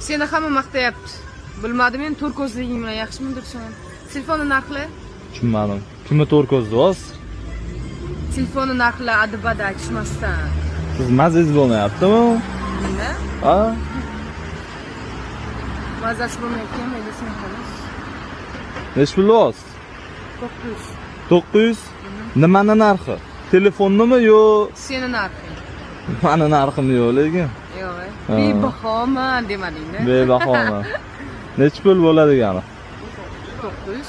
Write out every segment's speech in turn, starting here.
Seni hamma maqtayapti. Bilmadim, men to'rt ko'zliging bilan yaxshimi dursan? Telefonni narxi? Tushunmadim. Kimni to'rt ko'zli o'z? Telefonni narxi adibada aytishmasdan. Siz maziz bo'lmayaptimi? Nima? Ha? Mazasi bo'lmayotgan mayda sen xolos. Nechi pul o'z? 900. 900? Nimani narxi? Telefonnimi yo? Seni narxing. Mani narxim yo'q lekin. Yo'q. Bebahoman demadingmi? Bebahoman. Nechi pul bo'ladigani? 900.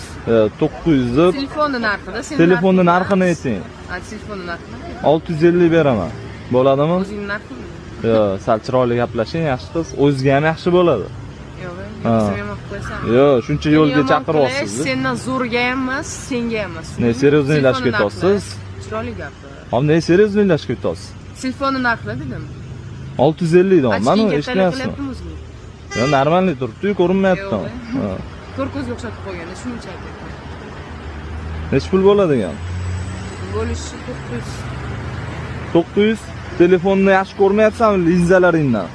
900 deb. Telefonni narxida sen. Telefonni narxini ayting. Ha, telefonni narxini. 650 beraman. Bo'ladimi? O'zing narxing. Yo'q, sal chiroyli gaplashing, yaxshi qiz. O'ziga ham yaxshi bo'ladi. Yo'q, Ha. men qo'ysam. Yo'q, shuncha yo'lga chaqiryapsiz. Sendan zo'rga ham emas, senga ham emas. Ne seryoznilashib ketyapsiz? Chiroyli gapir. Hop, ne seryoznilashib ketyapsiz? Telefonni narxi dedim. 650 deyman, mana eshitmayapsizmi? eshitmayapsizmi? Yo, normalniy turibdi-yu, ko'rinmayapti. Ha. To'rt ko'zga o'xshatib qo'yganda shuncha aytyapman. Nechi pul bo'ladigan? Bo'lishi 900. 900. Telefonni yaxshi ko'rmayapsanmi linzalaringdan?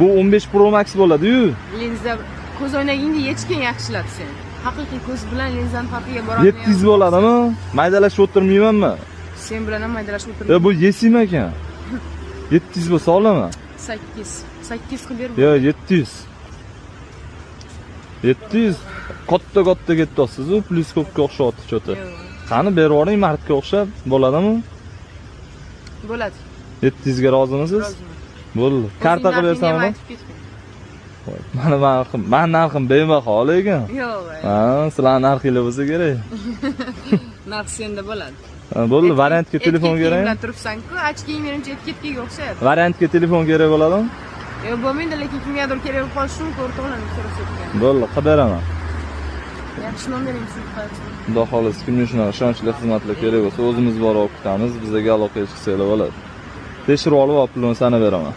Bu 15 Pro Max bo'ladi-yu. Linza ko'z o'ynagingni yechgan yaxshilab sen. Haqiqiy ko'z bilan linzani farqiga bora olmayapsan. 700 bo'ladimi? Maydalashib o'tirmaymanmi? Sen bilan ham maydalashib Yo, o'tirmayman. bu yesim ekan. 700 bo'lsa olaman. 8 qilib ber. Yo, 700. 700 katta ketyapsiz-ku, plyus ko'pga o'xshatdi cho'ta. Qani berib yuboring martga o'xshab, bo'ladimi? Bo'ladi. 700 ga rozimisiz? Roziman. Bo'ldi. Karta qilib bersammi? Mana narxim bebaho lekin. Yo'q. Ha, sizlar narxinglar bo'lsa kerak. Narx senda bo'ladi. Bo'ldi, variantga telefon kerak. Bilan turibsan-ku, ochking menimcha etiketga o'xshaydi. Variantga telefon kerak bo'ladimi? Yo'q, bo'lmaydi, lekin kimgadir kerak bo'lib qolishi mumkin, o'rtoqlarni so'rashayotgan. Bo'ldi, qilib beraman. Yaxshi nomering shu qaysi? Xudo xohlasa, kimga shunaqa ishonchli xizmatlar kerak bo'lsa, o'zimiz borib olib ketamiz, bizga aloqaga chiqsanglar bo'ladi. Tekshirib olib, pulini sanab beraman.